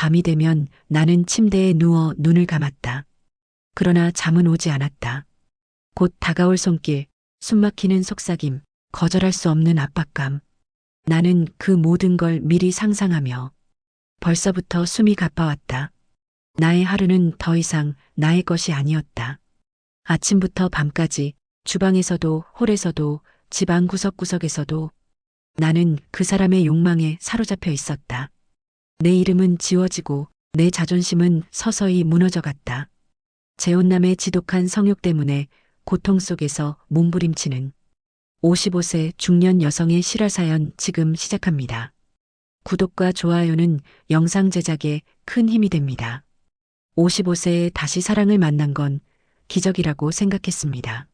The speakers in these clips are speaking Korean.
밤이 되면 나는 침대에 누워 눈을 감았다. 그러나 잠은 오지 않았다. 곧 다가올 손길, 숨막히는 속삭임, 거절할 수 없는 압박감. 나는 그 모든 걸 미리 상상하며 벌써부터 숨이 가빠왔다. 나의 하루는 더 이상 나의 것이 아니었다. 아침부터 밤까지 주방에서도 홀에서도 집안 구석구석에서도 나는 그 사람의 욕망에 사로잡혀 있었다. 내 이름은 지워지고 내 자존심은 서서히 무너져갔다. 재혼남의 지독한 성욕 때문에 고통 속에서 몸부림치는 55세 중년 여성의 실화사연 지금 시작합니다. 구독과 좋아요는 영상 제작에 큰 힘이 됩니다. 55세에 다시 사랑을 만난 건 기적이라고 생각했습니다.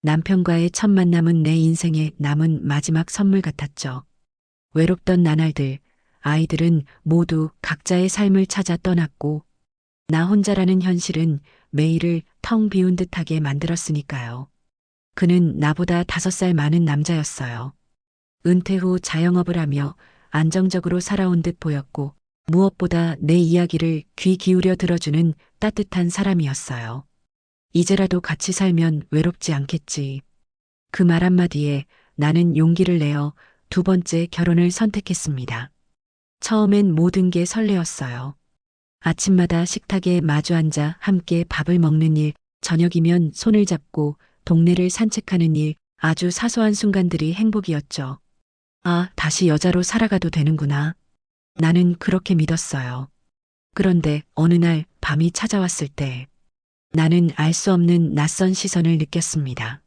남편과의 첫 만남은 내 인생에 남은 마지막 선물 같았죠. 외롭던 나날들, 아이들은 모두 각자의 삶을 찾아 떠났고 나 혼자라는 현실은 매일을 텅 비운 듯하게 만들었으니까요. 그는 나보다 5살 많은 남자였어요. 은퇴 후 자영업을 하며 안정적으로 살아온 듯 보였고 무엇보다 내 이야기를 귀 기울여 들어주는 따뜻한 사람이었어요. 이제라도 같이 살면 외롭지 않겠지. 그 말 한마디에 나는 용기를 내어 2번째 결혼을 선택했습니다. 처음엔 모든 게 설레었어요. 아침마다 식탁에 마주 앉아 함께 밥을 먹는 일, 저녁이면 손을 잡고 동네를 산책하는 일, 아주 사소한 순간들이 행복이었죠. 아, 다시 여자로 살아가도 되는구나. 나는 그렇게 믿었어요. 그런데 어느 날 밤이 찾아왔을 때 나는 알 수 없는 낯선 시선을 느꼈습니다.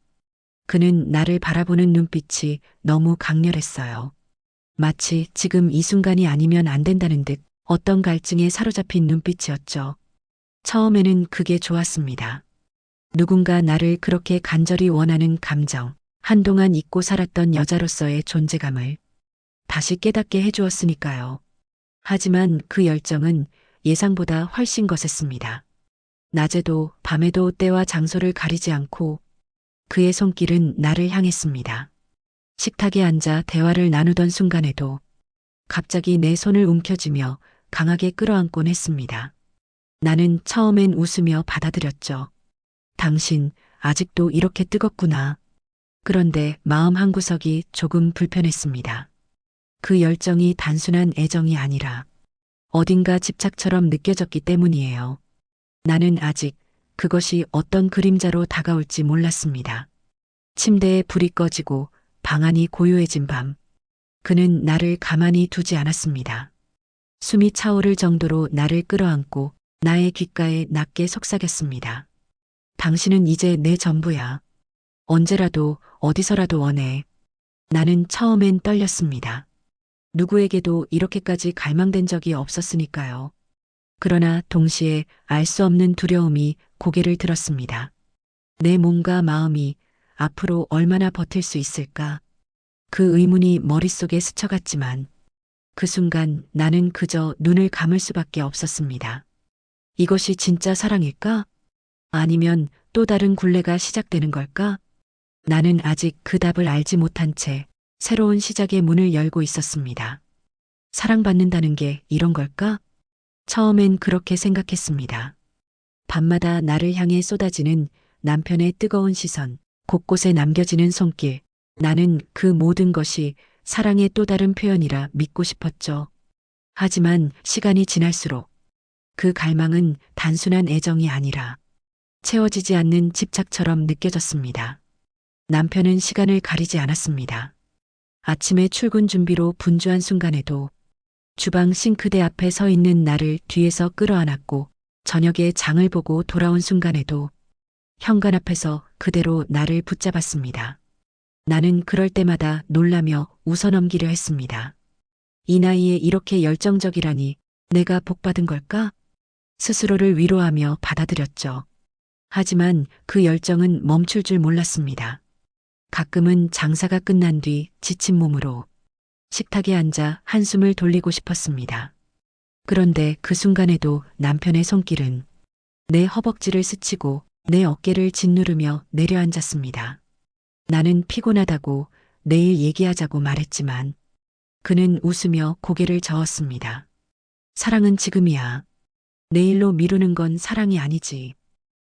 그는 나를 바라보는 눈빛이 너무 강렬했어요. 마치 지금 이 순간이 아니면 안 된다는 듯 어떤 갈증에 사로잡힌 눈빛이었죠. 처음에는 그게 좋았습니다. 누군가 나를 그렇게 간절히 원하는 감정, 한동안 잊고 살았던 여자로서의 존재감을 다시 깨닫게 해주었으니까요. 하지만 그 열정은 예상보다 훨씬 거셌습니다. 낮에도 밤에도 때와 장소를 가리지 않고 그의 손길은 나를 향했습니다. 식탁에 앉아 대화를 나누던 순간에도 갑자기 내 손을 움켜쥐며 강하게 끌어안곤 했습니다. 나는 처음엔 웃으며 받아들였죠. 당신 아직도 이렇게 뜨겁구나. 그런데 마음 한구석이 조금 불편했습니다. 그 열정이 단순한 애정이 아니라 어딘가 집착처럼 느껴졌기 때문이에요. 나는 아직 그것이 어떤 그림자로 다가올지 몰랐습니다. 침대에 불이 꺼지고 방 안이 고요해진 밤. 그는 나를 가만히 두지 않았습니다. 숨이 차오를 정도로 나를 끌어안고 나의 귓가에 낮게 속삭였습니다. 당신은 이제 내 전부야. 언제라도 어디서라도 원해. 나는 처음엔 떨렸습니다. 누구에게도 이렇게까지 갈망된 적이 없었으니까요. 그러나 동시에 알 수 없는 두려움이 고개를 들었습니다. 내 몸과 마음이 앞으로 얼마나 버틸 수 있을까? 그 의문이 머릿속에 스쳐갔지만 그 순간 나는 그저 눈을 감을 수밖에 없었습니다. 이것이 진짜 사랑일까? 아니면 또 다른 굴레가 시작되는 걸까? 나는 아직 그 답을 알지 못한 채 새로운 시작의 문을 열고 있었습니다. 사랑받는다는 게 이런 걸까? 처음엔 그렇게 생각했습니다. 밤마다 나를 향해 쏟아지는 남편의 뜨거운 시선, 곳곳에 남겨지는 손길, 나는 그 모든 것이 사랑의 또 다른 표현이라 믿고 싶었죠. 하지만 시간이 지날수록 그 갈망은 단순한 애정이 아니라 채워지지 않는 집착처럼 느껴졌습니다. 남편은 시간을 가리지 않았습니다. 아침에 출근 준비로 분주한 순간에도 주방 싱크대 앞에 서 있는 나를 뒤에서 끌어안았고 저녁에 장을 보고 돌아온 순간에도 현관 앞에서 그대로 나를 붙잡았습니다. 나는 그럴 때마다 놀라며 웃어넘기려 했습니다. 이 나이에 이렇게 열정적이라니 내가 복받은 걸까? 스스로를 위로하며 받아들였죠. 하지만 그 열정은 멈출 줄 몰랐습니다. 가끔은 장사가 끝난 뒤 지친 몸으로 식탁에 앉아 한숨을 돌리고 싶었습니다. 그런데 그 순간에도 남편의 손길은 내 허벅지를 스치고 내 어깨를 짓누르며 내려앉았습니다. 나는 피곤하다고 내일 얘기하자고 말했지만 그는 웃으며 고개를 저었습니다. 사랑은 지금이야. 내일로 미루는 건 사랑이 아니지.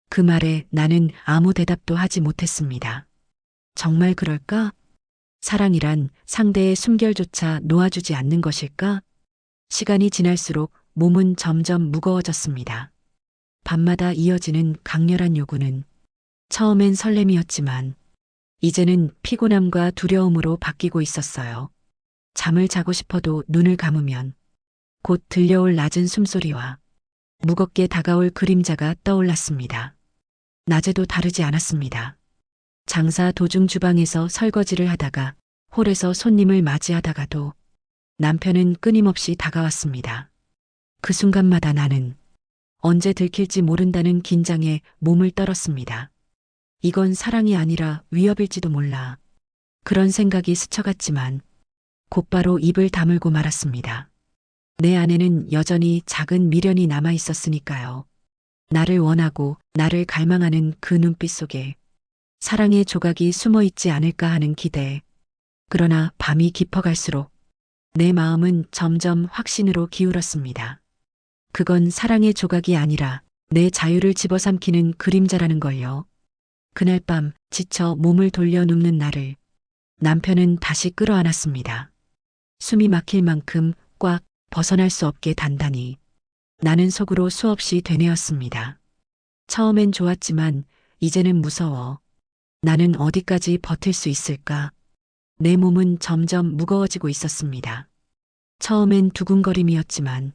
그 말에 나는 아무 대답도 하지 못했습니다. 정말 그럴까? 사랑이란 상대의 숨결조차 놓아주지 않는 것일까? 시간이 지날수록 몸은 점점 무거워졌습니다. 밤마다 이어지는 강렬한 요구는 처음엔 설렘이었지만 이제는 피곤함과 두려움으로 바뀌고 있었어요. 잠을 자고 싶어도 눈을 감으면 곧 들려올 낮은 숨소리와 무겁게 다가올 그림자가 떠올랐습니다. 낮에도 다르지 않았습니다. 장사 도중 주방에서 설거지를 하다가 홀에서 손님을 맞이하다가도 남편은 끊임없이 다가왔습니다. 그 순간마다 나는 언제 들킬지 모른다는 긴장에 몸을 떨었습니다. 이건 사랑이 아니라 위협일지도 몰라. 그런 생각이 스쳐갔지만 곧바로 입을 다물고 말았습니다. 내 안에는 여전히 작은 미련이 남아 있었으니까요. 나를 원하고 나를 갈망하는 그 눈빛 속에 사랑의 조각이 숨어 있지 않을까 하는 기대. 그러나 밤이 깊어갈수록 내 마음은 점점 확신으로 기울었습니다. 그건 사랑의 조각이 아니라 내 자유를 집어삼키는 그림자라는 걸요. 그날 밤 지쳐 몸을 돌려 눕는 나를 남편은 다시 끌어안았습니다. 숨이 막힐 만큼 꽉 벗어날 수 없게 단단히. 나는 속으로 수없이 되뇌었습니다. 처음엔 좋았지만 이제는 무서워. 나는 어디까지 버틸 수 있을까? 내 몸은 점점 무거워지고 있었습니다. 처음엔 두근거림이었지만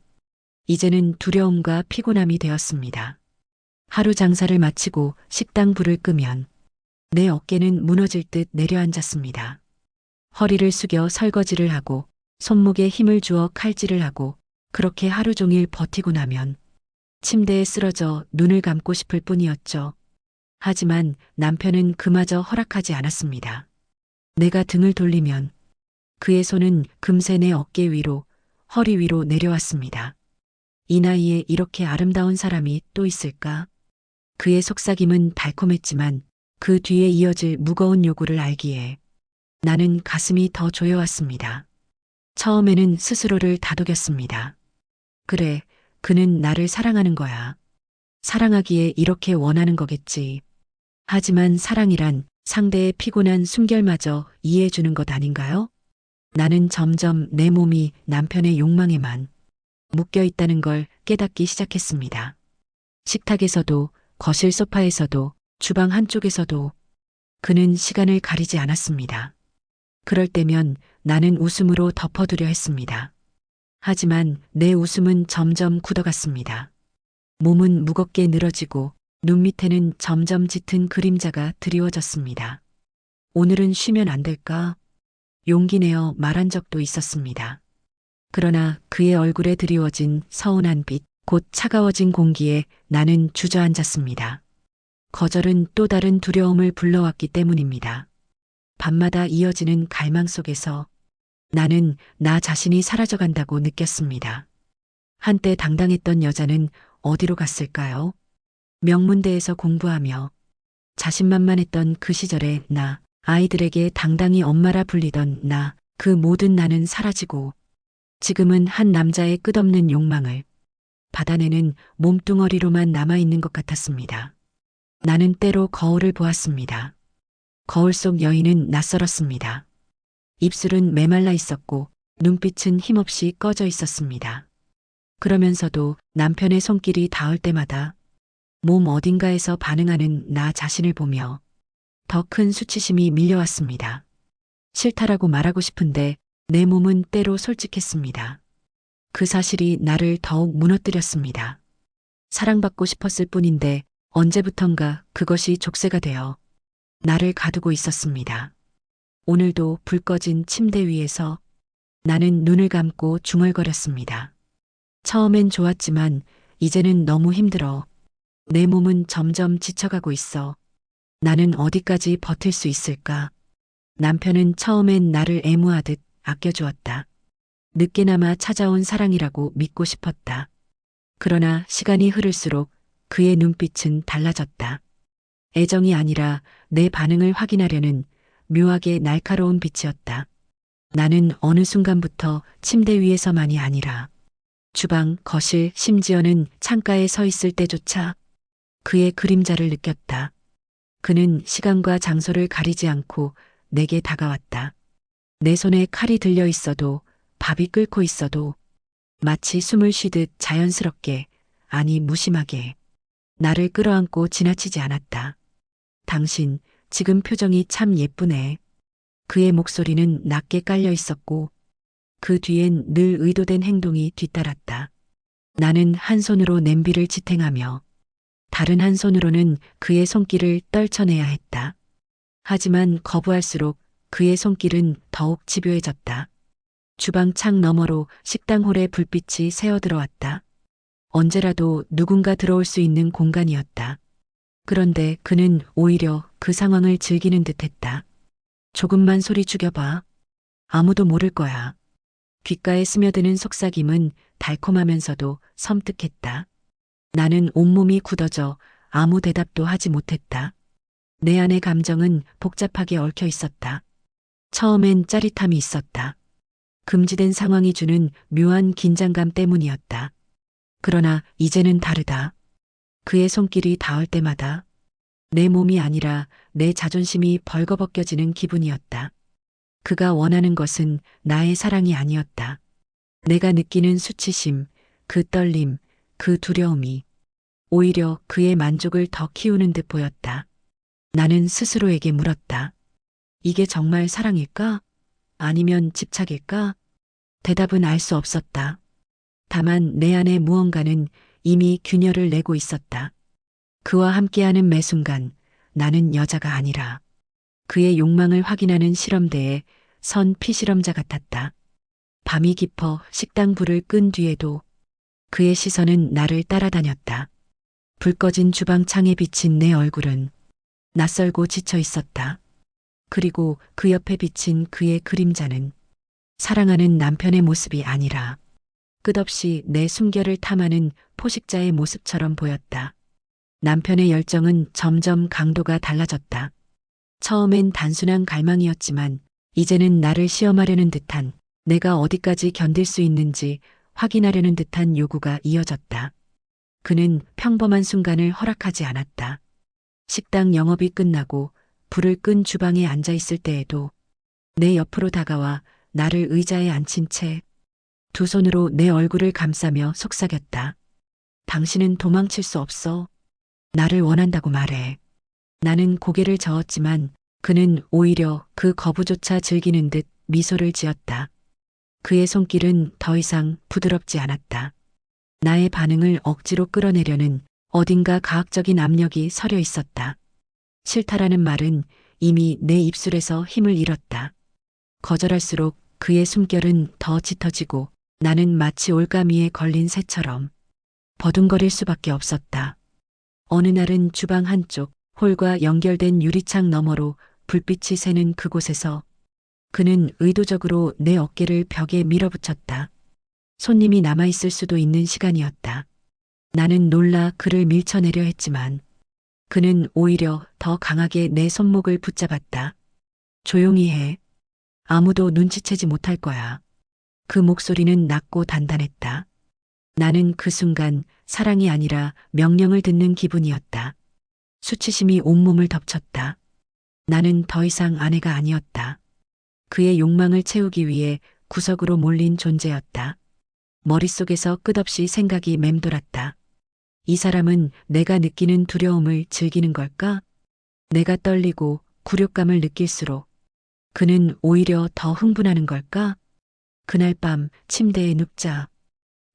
이제는 두려움과 피곤함이 되었습니다. 하루 장사를 마치고 식당 불을 끄면 내 어깨는 무너질 듯 내려앉았습니다. 허리를 숙여 설거지를 하고 손목에 힘을 주어 칼질을 하고 그렇게 하루 종일 버티고 나면 침대에 쓰러져 눈을 감고 싶을 뿐이었죠. 하지만 남편은 그마저 허락하지 않았습니다. 내가 등을 돌리면 그의 손은 금세 내 어깨 위로, 허리 위로 내려왔습니다. 이 나이에 이렇게 아름다운 사람이 또 있을까? 그의 속삭임은 달콤했지만 그 뒤에 이어질 무거운 요구를 알기에 나는 가슴이 더 조여왔습니다. 처음에는 스스로를 다독였습니다. 그래, 그는 나를 사랑하는 거야. 사랑하기에 이렇게 원하는 거겠지. 하지만 사랑이란 상대의 피곤한 숨결마저 이해해주는 것 아닌가요? 나는 점점 내 몸이 남편의 욕망에만 묶여 있다는 걸 깨닫기 시작했습니다. 식탁에서도, 거실 소파에서도, 주방 한쪽에서도 그는 시간을 가리지 않았습니다. 그럴 때면 나는 웃음으로 덮어두려 했습니다. 하지만 내 웃음은 점점 굳어갔습니다. 몸은 무겁게 늘어지고 눈 밑에는 점점 짙은 그림자가 드리워졌습니다. 오늘은 쉬면 안 될까? 용기 내어 말한 적도 있었습니다. 그러나 그의 얼굴에 드리워진 서운한 빛, 곧 차가워진 공기에 나는 주저앉았습니다. 거절은 또 다른 두려움을 불러왔기 때문입니다. 밤마다 이어지는 갈망 속에서 나는 나 자신이 사라져간다고 느꼈습니다. 한때 당당했던 여자는 어디로 갔을까요? 명문대에서 공부하며 자신만만했던 그 시절의 나, 아이들에게 당당히 엄마라 불리던 나, 그 모든 나는 사라지고 지금은 한 남자의 끝없는 욕망을 받아내는 몸뚱어리로만 남아있는 것 같았습니다. 나는 때로 거울을 보았습니다. 거울 속 여인은 낯설었습니다. 입술은 메말라 있었고 눈빛은 힘없이 꺼져 있었습니다. 그러면서도 남편의 손길이 닿을 때마다 몸 어딘가에서 반응하는 나 자신을 보며 더 큰 수치심이 밀려왔습니다. 싫다라고 말하고 싶은데 내 몸은 때로 솔직했습니다. 그 사실이 나를 더욱 무너뜨렸습니다. 사랑받고 싶었을 뿐인데 언제부턴가 그것이 족쇄가 되어 나를 가두고 있었습니다. 오늘도 불 꺼진 침대 위에서 나는 눈을 감고 중얼거렸습니다. 처음엔 좋았지만 이제는 너무 힘들어. 내 몸은 점점 지쳐가고 있어. 나는 어디까지 버틸 수 있을까? 남편은 처음엔 나를 애무하듯 아껴주었다. 늦게나마 찾아온 사랑이라고 믿고 싶었다. 그러나 시간이 흐를수록 그의 눈빛은 달라졌다. 애정이 아니라 내 반응을 확인하려는 묘하게 날카로운 빛이었다. 나는 어느 순간부터 침대 위에서만이 아니라 주방, 거실, 심지어는 창가에 서 있을 때조차 그의 그림자를 느꼈다. 그는 시간과 장소를 가리지 않고 내게 다가왔다. 내 손에 칼이 들려 있어도, 밥이 끓고 있어도 마치 숨을 쉬듯 자연스럽게, 아니 무심하게 나를 끌어안고 지나치지 않았다. 당신, 지금 표정이 참 예쁘네. 그의 목소리는 낮게 깔려 있었고 그 뒤엔 늘 의도된 행동이 뒤따랐다. 나는 한 손으로 냄비를 지탱하며 다른 한 손으로는 그의 손길을 떨쳐내야 했다. 하지만 거부할수록 그의 손길은 더욱 집요해졌다. 주방 창 너머로 식당홀의 불빛이 새어들어왔다. 언제라도 누군가 들어올 수 있는 공간이었다. 그런데 그는 오히려 그 상황을 즐기는 듯했다. 조금만 소리 죽여봐. 아무도 모를 거야. 귓가에 스며드는 속삭임은 달콤하면서도 섬뜩했다. 나는 온몸이 굳어져 아무 대답도 하지 못했다. 내 안의 감정은 복잡하게 얽혀 있었다. 처음엔 짜릿함이 있었다. 금지된 상황이 주는 묘한 긴장감 때문이었다. 그러나 이제는 다르다. 그의 손길이 닿을 때마다 내 몸이 아니라 내 자존심이 벌거벗겨지는 기분이었다. 그가 원하는 것은 나의 사랑이 아니었다. 내가 느끼는 수치심, 그 떨림, 그 두려움이 오히려 그의 만족을 더 키우는 듯 보였다. 나는 스스로에게 물었다. 이게 정말 사랑일까? 아니면 집착일까? 대답은 알 수 없었다. 다만 내 안의 무언가는 이미 균열을 내고 있었다. 그와 함께하는 매 순간 나는 여자가 아니라 그의 욕망을 확인하는 실험대에 선 피실험자 같았다. 밤이 깊어 식당 불을 끈 뒤에도 그의 시선은 나를 따라다녔다. 불 꺼진 주방 창에 비친 내 얼굴은 낯설고 지쳐 있었다. 그리고 그 옆에 비친 그의 그림자는 사랑하는 남편의 모습이 아니라 끝없이 내 숨결을 탐하는 포식자의 모습처럼 보였다. 남편의 열정은 점점 강도가 달라졌다. 처음엔 단순한 갈망이었지만 이제는 나를 시험하려는 듯한, 내가 어디까지 견딜 수 있는지 확인하려는 듯한 요구가 이어졌다. 그는 평범한 순간을 허락하지 않았다. 식당 영업이 끝나고 불을 끈 주방에 앉아 있을 때에도 내 옆으로 다가와 나를 의자에 앉힌 채 두 손으로 내 얼굴을 감싸며 속삭였다. 당신은 도망칠 수 없어. 나를 원한다고 말해. 나는 고개를 저었지만 그는 오히려 그 거부조차 즐기는 듯 미소를 지었다. 그의 손길은 더 이상 부드럽지 않았다. 나의 반응을 억지로 끌어내려는 어딘가 가학적인 압력이 서려 있었다. 싫다라는 말은 이미 내 입술에서 힘을 잃었다. 거절할수록 그의 숨결은 더 짙어지고 나는 마치 올가미에 걸린 새처럼 버둥거릴 수밖에 없었다. 어느 날은 주방 한쪽 홀과 연결된 유리창 너머로 불빛이 새는 그곳에서 그는 의도적으로 내 어깨를 벽에 밀어붙였다. 손님이 남아있을 수도 있는 시간이었다. 나는 놀라 그를 밀쳐내려 했지만 그는 오히려 더 강하게 내 손목을 붙잡았다. 조용히 해. 아무도 눈치채지 못할 거야. 그 목소리는 낮고 단단했다. 나는 그 순간 사랑이 아니라 명령을 듣는 기분이었다. 수치심이 온몸을 덮쳤다. 나는 더 이상 아내가 아니었다. 그의 욕망을 채우기 위해 구석으로 몰린 존재였다. 머릿속에서 끝없이 생각이 맴돌았다. 이 사람은 내가 느끼는 두려움을 즐기는 걸까? 내가 떨리고 굴욕감을 느낄수록 그는 오히려 더 흥분하는 걸까? 그날 밤 침대에 눕자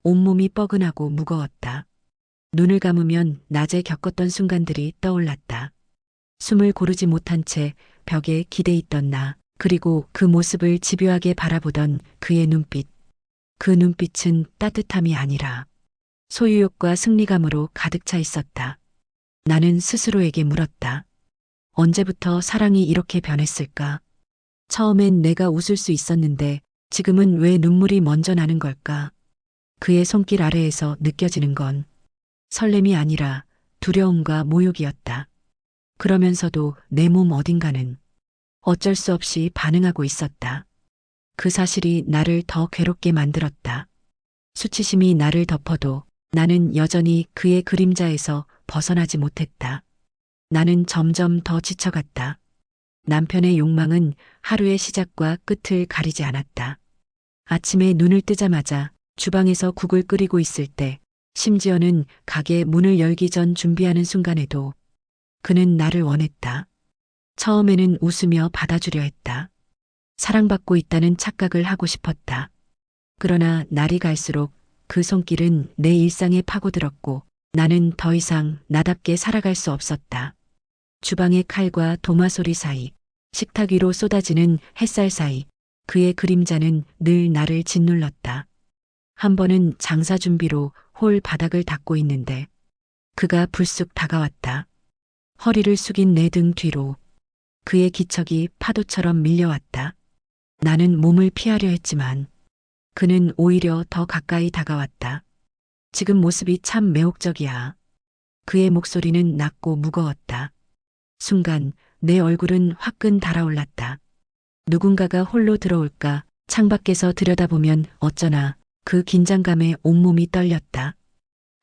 온몸이 뻐근하고 무거웠다. 눈을 감으면 낮에 겪었던 순간들이 떠올랐다. 숨을 고르지 못한 채 벽에 기대 있던 나, 그리고 그 모습을 집요하게 바라보던 그의 눈빛. 그 눈빛은 따뜻함이 아니라 소유욕과 승리감으로 가득 차 있었다. 나는 스스로에게 물었다. 언제부터 사랑이 이렇게 변했을까? 처음엔 내가 웃을 수 있었는데 지금은 왜 눈물이 먼저 나는 걸까? 그의 손길 아래에서 느껴지는 건 설렘이 아니라 두려움과 모욕이었다. 그러면서도 내 몸 어딘가는 어쩔 수 없이 반응하고 있었다. 그 사실이 나를 더 괴롭게 만들었다. 수치심이 나를 덮어도 나는 여전히 그의 그림자에서 벗어나지 못했다. 나는 점점 더 지쳐갔다. 남편의 욕망은 하루의 시작과 끝을 가리지 않았다. 아침에 눈을 뜨자마자 주방에서 국을 끓이고 있을 때, 심지어는 가게 문을 열기 전 준비하는 순간에도 그는 나를 원했다. 처음에는 웃으며 받아주려 했다. 사랑받고 있다는 착각을 하고 싶었다. 그러나 날이 갈수록 그 손길은 내 일상에 파고들었고 나는 더 이상 나답게 살아갈 수 없었다. 주방의 칼과 도마 소리 사이, 식탁 위로 쏟아지는 햇살 사이, 그의 그림자는 늘 나를 짓눌렀다. 한 번은 장사 준비로 홀 바닥을 닦고 있는데 그가 불쑥 다가왔다. 허리를 숙인 내 등 뒤로 그의 기척이 파도처럼 밀려왔다. 나는 몸을 피하려 했지만 그는 오히려 더 가까이 다가왔다. 지금 모습이 참 매혹적이야. 그의 목소리는 낮고 무거웠다. 순간 내 얼굴은 화끈 달아올랐다. 누군가가 홀로 들어올까 창밖에서 들여다보면 어쩌나 그 긴장감에 온몸이 떨렸다.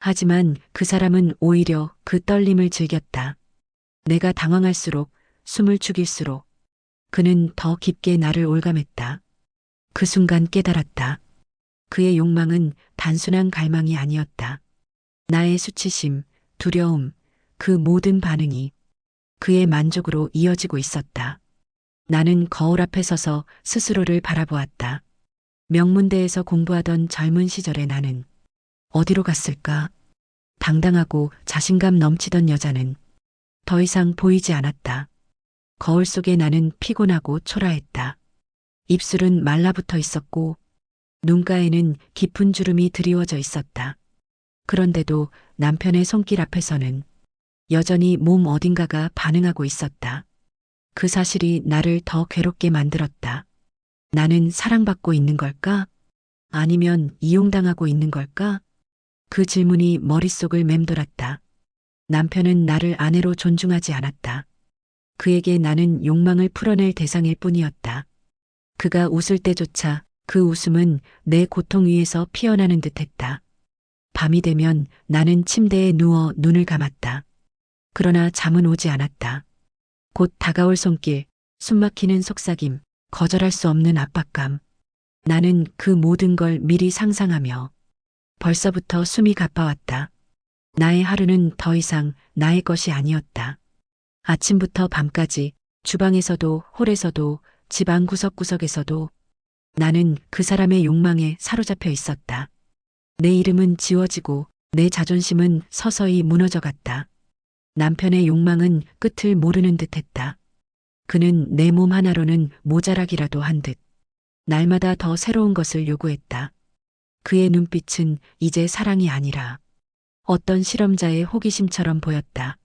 하지만 그 사람은 오히려 그 떨림을 즐겼다. 내가 당황할수록 숨을 죽일수록 그는 더 깊게 나를 올감했다. 그 순간 깨달았다. 그의 욕망은 단순한 갈망이 아니었다. 나의 수치심, 두려움, 그 모든 반응이 그의 만족으로 이어지고 있었다. 나는 거울 앞에 서서 스스로를 바라보았다. 명문대에서 공부하던 젊은 시절의 나는 어디로 갔을까? 당당하고 자신감 넘치던 여자는 더 이상 보이지 않았다. 거울 속에 나는 피곤하고 초라했다. 입술은 말라붙어 있었고 눈가에는 깊은 주름이 드리워져 있었다. 그런데도 남편의 손길 앞에서는 여전히 몸 어딘가가 반응하고 있었다. 그 사실이 나를 더 괴롭게 만들었다. 나는 사랑받고 있는 걸까? 아니면 이용당하고 있는 걸까? 그 질문이 머릿속을 맴돌았다. 남편은 나를 아내로 존중하지 않았다. 그에게 나는 욕망을 풀어낼 대상일 뿐이었다. 그가 웃을 때조차 그 웃음은 내 고통 위에서 피어나는 듯했다. 밤이 되면 나는 침대에 누워 눈을 감았다. 그러나 잠은 오지 않았다. 곧 다가올 손길, 숨막히는 속삭임, 거절할 수 없는 압박감. 나는 그 모든 걸 미리 상상하며 벌써부터 숨이 가빠왔다. 나의 하루는 더 이상 나의 것이 아니었다. 아침부터 밤까지 주방에서도 홀에서도 집안 구석구석에서도 나는 그 사람의 욕망에 사로잡혀 있었다. 내 이름은 지워지고 내 자존심은 서서히 무너져갔다. 남편의 욕망은 끝을 모르는 듯했다. 그는 내 몸 하나로는 모자라기라도 한 듯 날마다 더 새로운 것을 요구했다. 그의 눈빛은 이제 사랑이 아니라 어떤 실험자의 호기심처럼 보였다.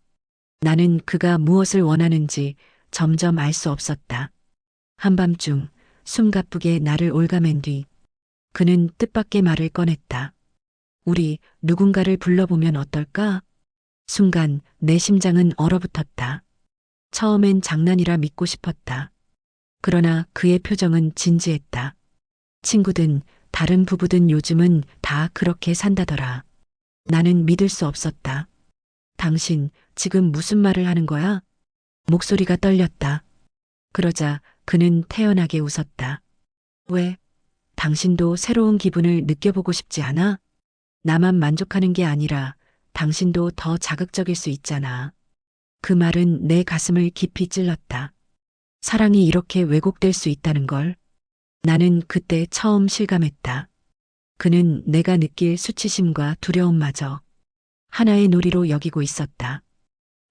나는 그가 무엇을 원하는지 점점 알 수 없었다. 한밤중 숨가쁘게 나를 올가맨 뒤 그는 뜻밖의 말을 꺼냈다. 우리 누군가를 불러보면 어떨까? 순간 내 심장은 얼어붙었다. 처음엔 장난이라 믿고 싶었다. 그러나 그의 표정은 진지했다. 친구든 다른 부부든 요즘은 다 그렇게 산다더라. 나는 믿을 수 없었다. 당신 지금 무슨 말을 하는 거야? 목소리가 떨렸다. 그러자 그는 태연하게 웃었다. 왜? 당신도 새로운 기분을 느껴보고 싶지 않아? 나만 만족하는 게 아니라 당신도 더 자극적일 수 있잖아. 그 말은 내 가슴을 깊이 찔렀다. 사랑이 이렇게 왜곡될 수 있다는 걸 나는 그때 처음 실감했다. 그는 내가 느낄 수치심과 두려움마저 하나의 놀이로 여기고 있었다.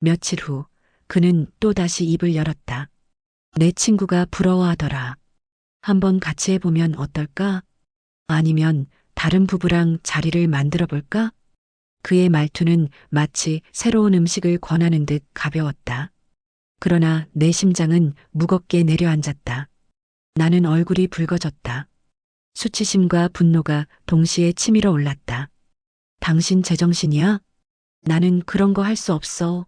며칠 후 그는 또다시 입을 열었다. 내 친구가 부러워하더라. 한번 같이 해보면 어떨까? 아니면 다른 부부랑 자리를 만들어 볼까? 그의 말투는 마치 새로운 음식을 권하는 듯 가벼웠다. 그러나 내 심장은 무겁게 내려앉았다. 나는 얼굴이 붉어졌다. 수치심과 분노가 동시에 치밀어 올랐다. 당신 제정신이야? 나는 그런 거 할 수 없어.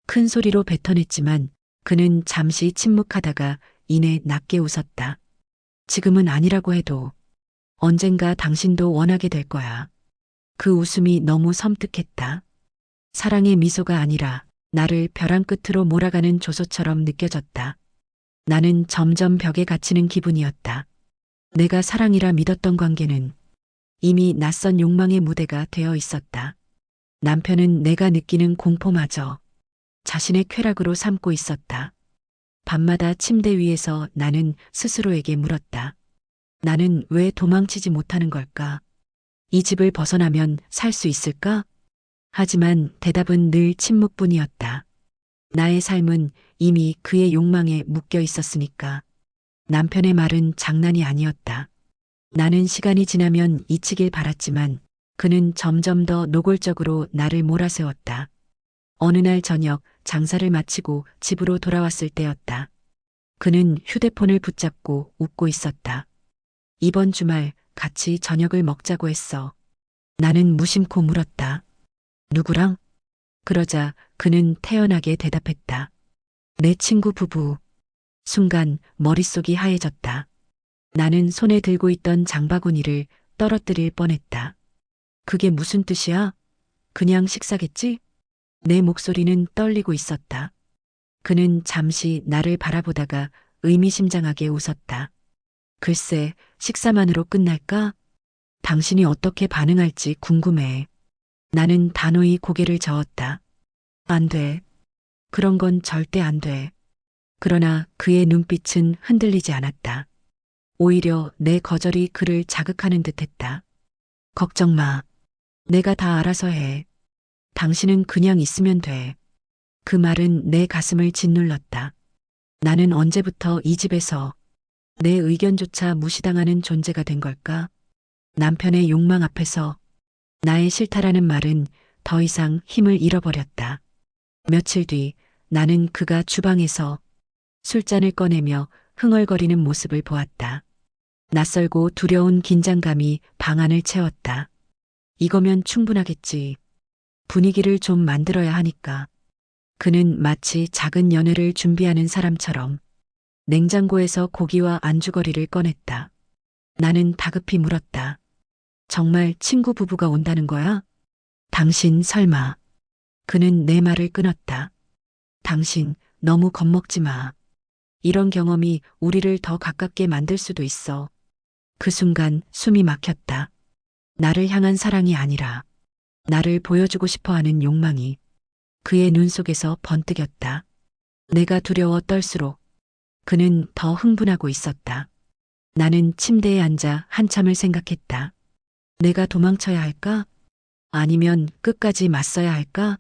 큰 소리로 뱉어냈지만 그는 잠시 침묵하다가 이내 낮게 웃었다. 지금은 아니라고 해도 언젠가 당신도 원하게 될 거야. 그 웃음이 너무 섬뜩했다. 사랑의 미소가 아니라 나를 벼랑 끝으로 몰아가는 조소처럼 느껴졌다. 나는 점점 벽에 갇히는 기분이었다. 내가 사랑이라 믿었던 관계는 이미 낯선 욕망의 무대가 되어 있었다. 남편은 내가 느끼는 공포마저 자신의 쾌락으로 삼고 있었다. 밤마다 침대 위에서 나는 스스로에게 물었다. 나는 왜 도망치지 못하는 걸까? 이 집을 벗어나면 살 수 있을까? 하지만 대답은 늘 침묵뿐이었다. 나의 삶은 이미 그의 욕망에 묶여 있었으니까. 남편의 말은 장난이 아니었다. 나는 시간이 지나면 잊히길 바랐지만 그는 점점 더 노골적으로 나를 몰아세웠다. 어느 날 저녁 장사를 마치고 집으로 돌아왔을 때였다. 그는 휴대폰을 붙잡고 웃고 있었다. 이번 주말 같이 저녁을 먹자고 했어. 나는 무심코 물었다. 누구랑? 그러자 그는 태연하게 대답했다. 내 친구 부부. 순간 머릿속이 하얘졌다. 나는 손에 들고 있던 장바구니를 떨어뜨릴 뻔했다. 그게 무슨 뜻이야? 그냥 식사겠지? 내 목소리는 떨리고 있었다. 그는 잠시 나를 바라보다가 의미심장하게 웃었다. 글쎄, 식사만으로 끝날까? 당신이 어떻게 반응할지 궁금해. 나는 단호히 고개를 저었다. 안 돼. 그런 건 절대 안 돼. 그러나 그의 눈빛은 흔들리지 않았다. 오히려 내 거절이 그를 자극하는 듯했다. 걱정 마. 내가 다 알아서 해. 당신은 그냥 있으면 돼. 그 말은 내 가슴을 짓눌렀다. 나는 언제부터 이 집에서 내 의견조차 무시당하는 존재가 된 걸까? 남편의 욕망 앞에서 나의 싫다라는 말은 더 이상 힘을 잃어버렸다. 며칠 뒤 나는 그가 주방에서 술잔을 꺼내며 흥얼거리는 모습을 보았다. 낯설고 두려운 긴장감이 방 안을 채웠다. 이거면 충분하겠지. 분위기를 좀 만들어야 하니까. 그는 마치 작은 연회를 준비하는 사람처럼 냉장고에서 고기와 안주거리를 꺼냈다. 나는 다급히 물었다. 정말 친구 부부가 온다는 거야? 당신 설마. 그는 내 말을 끊었다. 당신 너무 겁먹지 마. 이런 경험이 우리를 더 가깝게 만들 수도 있어. 그 순간 숨이 막혔다. 나를 향한 사랑이 아니라 나를 보여주고 싶어 하는 욕망이 그의 눈 속에서 번뜩였다. 내가 두려워 떨수록 그는 더 흥분하고 있었다. 나는 침대에 앉아 한참을 생각했다. 내가 도망쳐야 할까? 아니면 끝까지 맞서야 할까?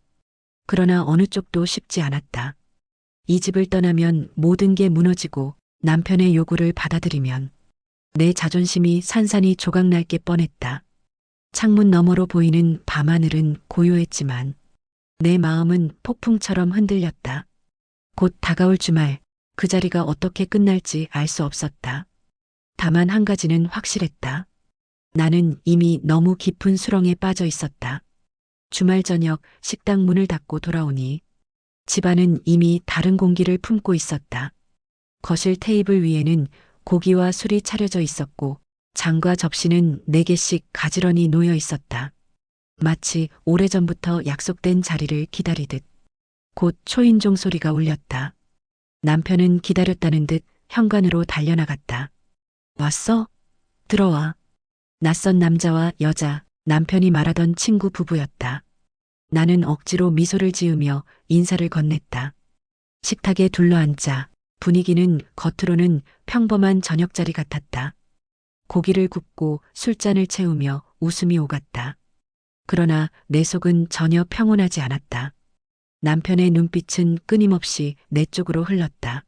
그러나 어느 쪽도 쉽지 않았다. 이 집을 떠나면 모든 게 무너지고 남편의 요구를 받아들이면 내 자존심이 산산이 조각날 게 뻔했다. 창문 너머로 보이는 밤하늘은 고요했지만 내 마음은 폭풍처럼 흔들렸다. 곧 다가올 주말, 그 자리가 어떻게 끝날지 알 수 없었다. 다만 한 가지는 확실했다. 나는 이미 너무 깊은 수렁에 빠져 있었다. 주말 저녁 식당 문을 닫고 돌아오니 집안은 이미 다른 공기를 품고 있었다. 거실 테이블 위에는 고기와 술이 차려져 있었고 잔과 접시는 4개씩 가지런히 놓여 있었다. 마치 오래전부터 약속된 자리를 기다리듯. 곧 초인종 소리가 울렸다. 남편은 기다렸다는 듯 현관으로 달려나갔다. 왔어? 들어와. 낯선 남자와 여자, 남편이 말하던 친구 부부였다. 나는 억지로 미소를 지으며 인사를 건넸다. 식탁에 둘러앉자 분위기는 겉으로는 평범한 저녁자리 같았다. 고기를 굽고 술잔을 채우며 웃음이 오갔다. 그러나 내 속은 전혀 평온하지 않았다. 남편의 눈빛은 끊임없이 내 쪽으로 흘렀다.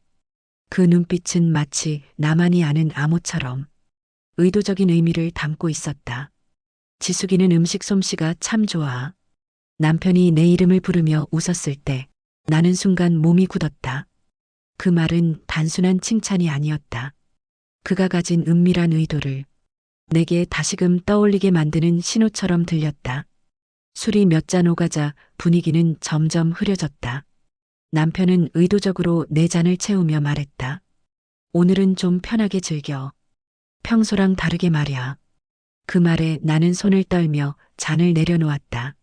그 눈빛은 마치 나만이 아는 암호처럼 의도적인 의미를 담고 있었다. 지숙이는 음식 솜씨가 참 좋아. 남편이 내 이름을 부르며 웃었을 때 나는 순간 몸이 굳었다. 그 말은 단순한 칭찬이 아니었다. 그가 가진 은밀한 의도를 내게 다시금 떠올리게 만드는 신호처럼 들렸다. 술이 몇 잔 오가자 분위기는 점점 흐려졌다. 남편은 의도적으로 내 잔을 채우며 말했다. 오늘은 좀 편하게 즐겨. 평소랑 다르게 말이야. 그 말에 나는 손을 떨며 잔을 내려놓았다.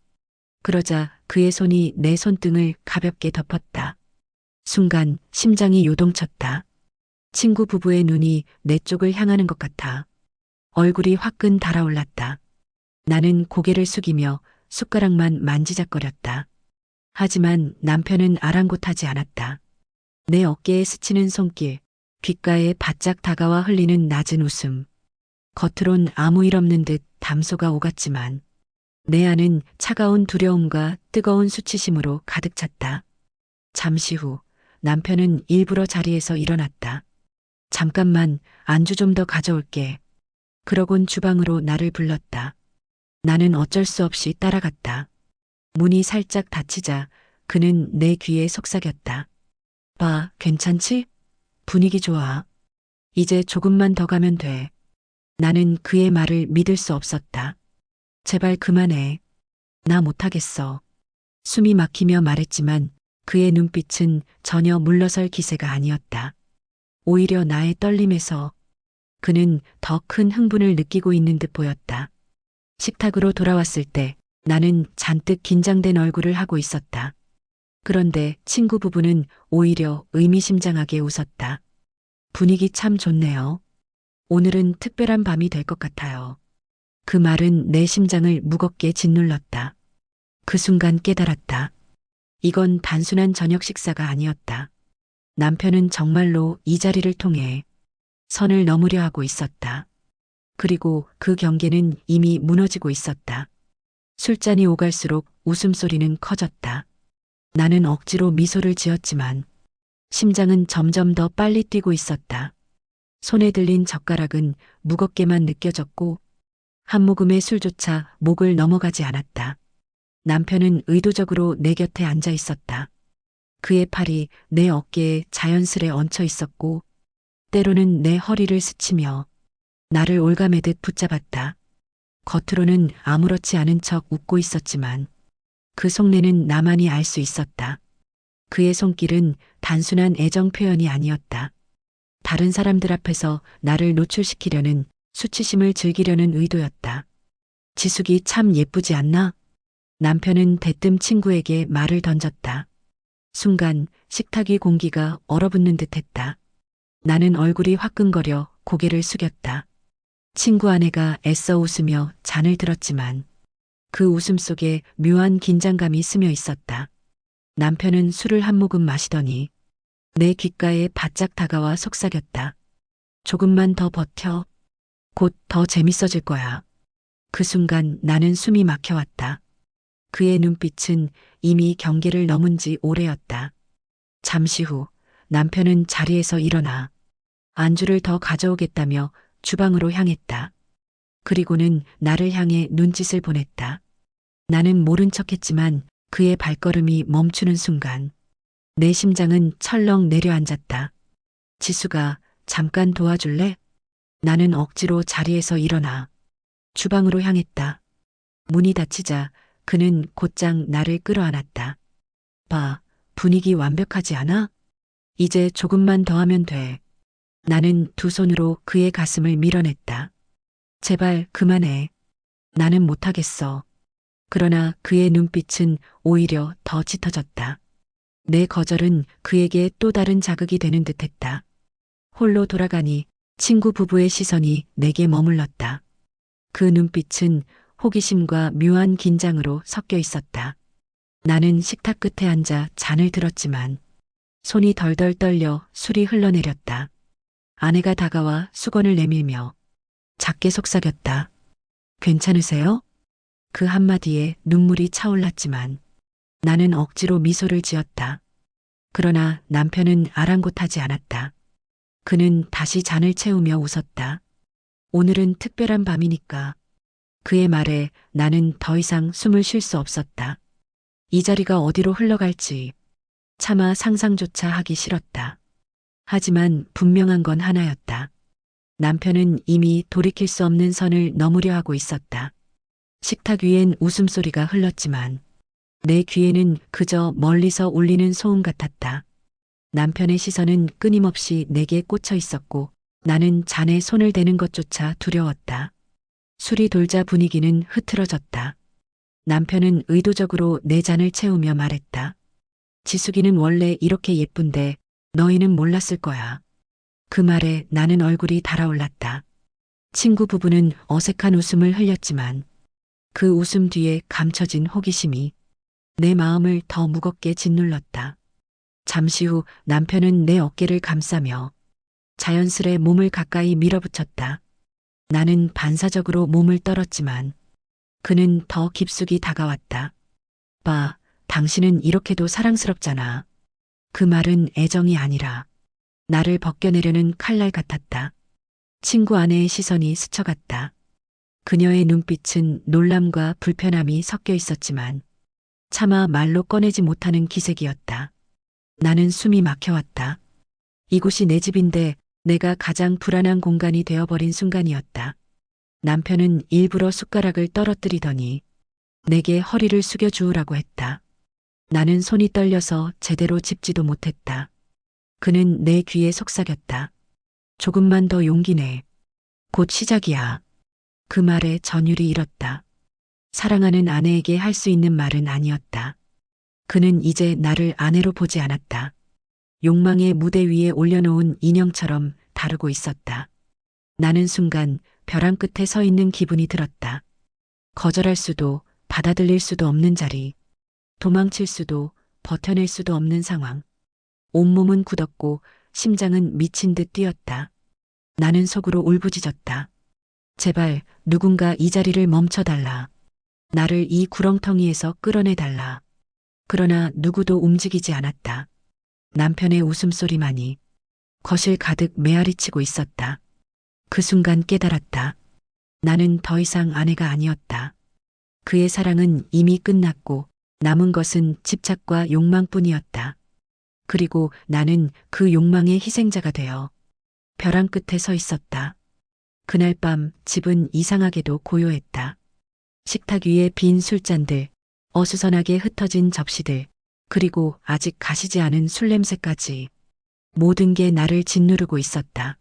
그러자 그의 손이 내 손등을 가볍게 덮었다. 순간 심장이 요동쳤다. 친구 부부의 눈이 내 쪽을 향하는 것 같아. 얼굴이 화끈 달아올랐다. 나는 고개를 숙이며 숟가락만 만지작거렸다. 하지만 남편은 아랑곳하지 않았다. 내 어깨에 스치는 손길, 귓가에 바짝 다가와 흘리는 낮은 웃음. 겉으론 아무 일 없는 듯 담소가 오갔지만 내 안은 차가운 두려움과 뜨거운 수치심으로 가득 찼다. 잠시 후 남편은 일부러 자리에서 일어났다. 잠깐만 안주 좀 더 가져올게. 그러곤 주방으로 나를 불렀다. 나는 어쩔 수 없이 따라갔다. 문이 살짝 닫히자 그는 내 귀에 속삭였다. 봐, 괜찮지? 분위기 좋아. 이제 조금만 더 가면 돼. 나는 그의 말을 믿을 수 없었다. 제발 그만해. 나 못하겠어. 숨이 막히며 말했지만 그의 눈빛은 전혀 물러설 기세가 아니었다. 오히려 나의 떨림에서 그는 더 큰 흥분을 느끼고 있는 듯 보였다. 식탁으로 돌아왔을 때 나는 잔뜩 긴장된 얼굴을 하고 있었다. 그런데 친구 부부는 오히려 의미심장하게 웃었다. 분위기 참 좋네요. 오늘은 특별한 밤이 될 것 같아요. 그 말은 내 심장을 무겁게 짓눌렀다. 그 순간 깨달았다. 이건 단순한 저녁 식사가 아니었다. 남편은 정말로 이 자리를 통해 선을 넘으려 하고 있었다. 그리고 그 경계는 이미 무너지고 있었다. 술잔이 오갈수록 웃음소리는 커졌다. 나는 억지로 미소를 지었지만 심장은 점점 더 빨리 뛰고 있었다. 손에 들린 젓가락은 무겁게만 느껴졌고 한 모금의 술조차 목을 넘어가지 않았다. 남편은 의도적으로 내 곁에 앉아 있었다. 그의 팔이 내 어깨에 자연스레 얹혀 있었고 때로는 내 허리를 스치며 나를 올가매듯 붙잡았다. 겉으로는 아무렇지 않은 척 웃고 있었지만 그 속내는 나만이 알 수 있었다. 그의 손길은 단순한 애정 표현이 아니었다. 다른 사람들 앞에서 나를 노출시키려는 수치심을 즐기려는 의도였다. 지숙이 참 예쁘지 않나? 남편은 대뜸 친구에게 말을 던졌다. 순간 식탁 위 공기가 얼어붙는 듯했다. 나는 얼굴이 화끈거려 고개를 숙였다. 친구 아내가 애써 웃으며 잔을 들었지만 그 웃음 속에 묘한 긴장감이 스며 있었다. 남편은 술을 한 모금 마시더니 내 귓가에 바짝 다가와 속삭였다. 조금만 더 버텨. 곧 더 재밌어질 거야. 그 순간 나는 숨이 막혀왔다. 그의 눈빛은 이미 경계를 넘은 지 오래였다. 잠시 후 남편은 자리에서 일어나 안주를 더 가져오겠다며 주방으로 향했다. 그리고는 나를 향해 눈짓을 보냈다. 나는 모른 척했지만 그의 발걸음이 멈추는 순간 내 심장은 철렁 내려앉았다. 지수가 잠깐 도와줄래? 나는 억지로 자리에서 일어나 주방으로 향했다. 문이 닫히자 그는 곧장 나를 끌어안았다. 봐, 분위기 완벽하지 않아? 이제 조금만 더 하면 돼. 나는 두 손으로 그의 가슴을 밀어냈다. 제발 그만해. 나는 못하겠어. 그러나 그의 눈빛은 오히려 더 짙어졌다. 내 거절은 그에게 또 다른 자극이 되는 듯했다. 홀로 돌아가니 친구 부부의 시선이 내게 머물렀다. 그 눈빛은 호기심과 묘한 긴장으로 섞여 있었다. 나는 식탁 끝에 앉아 잔을 들었지만 손이 덜덜 떨려 술이 흘러내렸다. 아내가 다가와 수건을 내밀며 작게 속삭였다. 괜찮으세요? 그 한마디에 눈물이 차올랐지만 나는 억지로 미소를 지었다. 그러나 남편은 아랑곳하지 않았다. 그는 다시 잔을 채우며 웃었다. 오늘은 특별한 밤이니까. 그의 말에 나는 더 이상 숨을 쉴 수 없었다. 이 자리가 어디로 흘러갈지 차마 상상조차 하기 싫었다. 하지만 분명한 건 하나였다. 남편은 이미 돌이킬 수 없는 선을 넘으려 하고 있었다. 식탁 위엔 웃음소리가 흘렀지만 내 귀에는 그저 멀리서 울리는 소음 같았다. 남편의 시선은 끊임없이 내게 꽂혀 있었고 나는 잔에 손을 대는 것조차 두려웠다. 술이 돌자 분위기는 흐트러졌다. 남편은 의도적으로 내 잔을 채우며 말했다. 지숙이는 원래 이렇게 예쁜데 너희는 몰랐을 거야. 그 말에 나는 얼굴이 달아올랐다. 친구 부부는 어색한 웃음을 흘렸지만 그 웃음 뒤에 감춰진 호기심이 내 마음을 더 무겁게 짓눌렀다. 잠시 후 남편은 내 어깨를 감싸며 자연스레 몸을 가까이 밀어붙였다. 나는 반사적으로 몸을 떨었지만 그는 더 깊숙이 다가왔다. 봐, 당신은 이렇게도 사랑스럽잖아. 그 말은 애정이 아니라 나를 벗겨내려는 칼날 같았다. 친구 아내의 시선이 스쳐갔다. 그녀의 눈빛은 놀람과 불편함이 섞여 있었지만 차마 말로 꺼내지 못하는 기색이었다. 나는 숨이 막혀왔다. 이곳이 내 집인데 내가 가장 불안한 공간이 되어버린 순간이었다. 남편은 일부러 숟가락을 떨어뜨리더니 내게 허리를 숙여 주우라고 했다. 나는 손이 떨려서 제대로 짚지도 못했다. 그는 내 귀에 속삭였다. 조금만 더 용기 내. 곧 시작이야. 그 말에 전율이 일었다. 사랑하는 아내에게 할 수 있는 말은 아니었다. 그는 이제 나를 아내로 보지 않았다. 욕망의 무대 위에 올려놓은 인형처럼 다루고 있었다. 나는 순간 벼랑 끝에 서 있는 기분이 들었다. 거절할 수도 받아들일 수도 없는 자리. 도망칠 수도 버텨낼 수도 없는 상황. 온몸은 굳었고 심장은 미친 듯 뛰었다. 나는 속으로 울부짖었다. 제발 누군가 이 자리를 멈춰달라. 나를 이 구렁텅이에서 끌어내달라. 그러나 누구도 움직이지 않았다. 남편의 웃음소리만이 거실 가득 메아리치고 있었다. 그 순간 깨달았다. 나는 더 이상 아내가 아니었다. 그의 사랑은 이미 끝났고 남은 것은 집착과 욕망뿐이었다. 그리고 나는 그 욕망의 희생자가 되어 벼랑 끝에 서 있었다. 그날 밤 집은 이상하게도 고요했다. 식탁 위에 빈 술잔들, 어수선하게 흩어진 접시들, 그리고 아직 가시지 않은 술 냄새까지 모든 게 나를 짓누르고 있었다.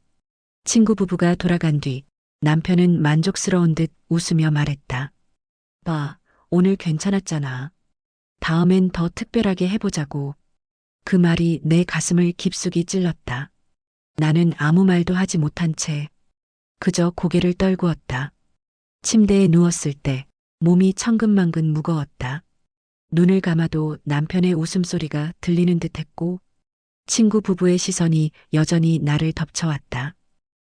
친구 부부가 돌아간 뒤 남편은 만족스러운 듯 웃으며 말했다. 봐, 오늘 괜찮았잖아. 다음엔 더 특별하게 해보자고. 그 말이 내 가슴을 깊숙이 찔렀다. 나는 아무 말도 하지 못한 채 그저 고개를 떨구었다. 침대에 누웠을 때 몸이 천근만근 무거웠다. 눈을 감아도 남편의 웃음소리가 들리는 듯했고 친구 부부의 시선이 여전히 나를 덮쳐왔다.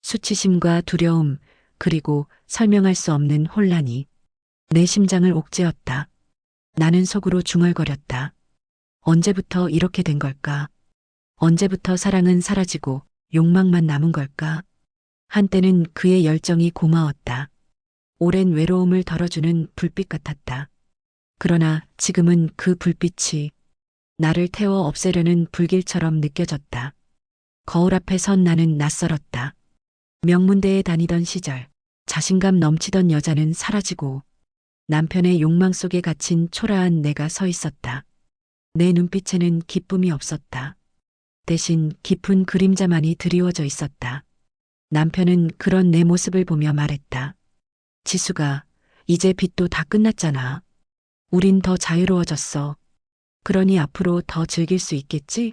수치심과 두려움 그리고 설명할 수 없는 혼란이 내 심장을 옥죄었다. 나는 속으로 중얼거렸다. 언제부터 이렇게 된 걸까? 언제부터 사랑은 사라지고 욕망만 남은 걸까? 한때는 그의 열정이 고마웠다. 오랜 외로움을 덜어주는 불빛 같았다. 그러나 지금은 그 불빛이 나를 태워 없애려는 불길처럼 느껴졌다. 거울 앞에 선 나는 낯설었다. 명문대에 다니던 시절 자신감 넘치던 여자는 사라지고 남편의 욕망 속에 갇힌 초라한 내가 서 있었다. 내 눈빛에는 기쁨이 없었다. 대신 깊은 그림자만이 드리워져 있었다. 남편은 그런 내 모습을 보며 말했다. 지수가, 이제 빚도 다 끝났잖아. 우린 더 자유로워졌어. 그러니 앞으로 더 즐길 수 있겠지?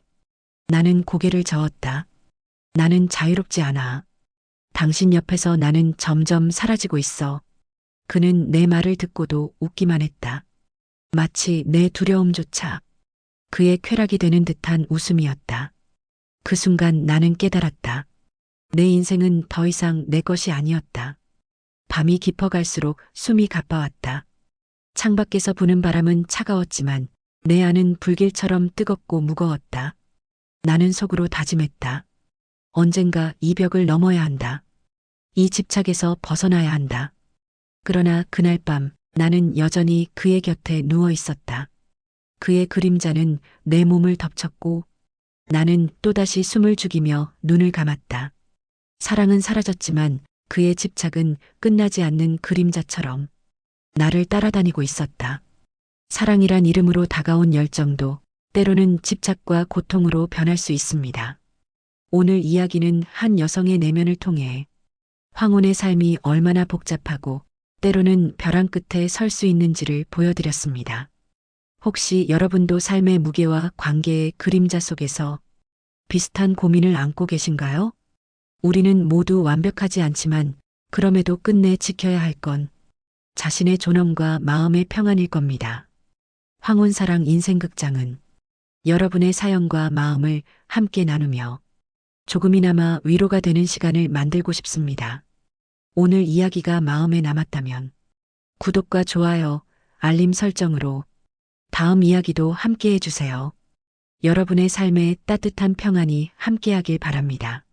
나는 고개를 저었다. 나는 자유롭지 않아. 당신 옆에서 나는 점점 사라지고 있어. 그는 내 말을 듣고도 웃기만 했다. 마치 내 두려움조차 그의 쾌락이 되는 듯한 웃음이었다. 그 순간 나는 깨달았다. 내 인생은 더 이상 내 것이 아니었다. 밤이 깊어갈수록 숨이 가빠왔다. 창밖에서 부는 바람은 차가웠지만 내 안은 불길처럼 뜨겁고 무거웠다. 나는 속으로 다짐했다. 언젠가 이 벽을 넘어야 한다. 이 집착에서 벗어나야 한다. 그러나 그날 밤 나는 여전히 그의 곁에 누워 있었다. 그의 그림자는 내 몸을 덮쳤고 나는 또다시 숨을 죽이며 눈을 감았다. 사랑은 사라졌지만 그의 집착은 끝나지 않는 그림자처럼 나를 따라다니고 있었다. 사랑이란 이름으로 다가온 열정도 때로는 집착과 고통으로 변할 수 있습니다. 오늘 이야기는 한 여성의 내면을 통해 황혼의 삶이 얼마나 복잡하고 때로는 벼랑 끝에 설 수 있는지를 보여드렸습니다. 혹시 여러분도 삶의 무게와 관계의 그림자 속에서 비슷한 고민을 안고 계신가요? 우리는 모두 완벽하지 않지만 그럼에도 끝내 지켜야 할 건 자신의 존엄과 마음의 평안일 겁니다. 황혼사랑 인생극장은 여러분의 사연과 마음을 함께 나누며 조금이나마 위로가 되는 시간을 만들고 싶습니다. 오늘 이야기가 마음에 남았다면 구독과 좋아요, 알림 설정으로 다음 이야기도 함께 해주세요. 여러분의 삶에 따뜻한 평안이 함께하길 바랍니다.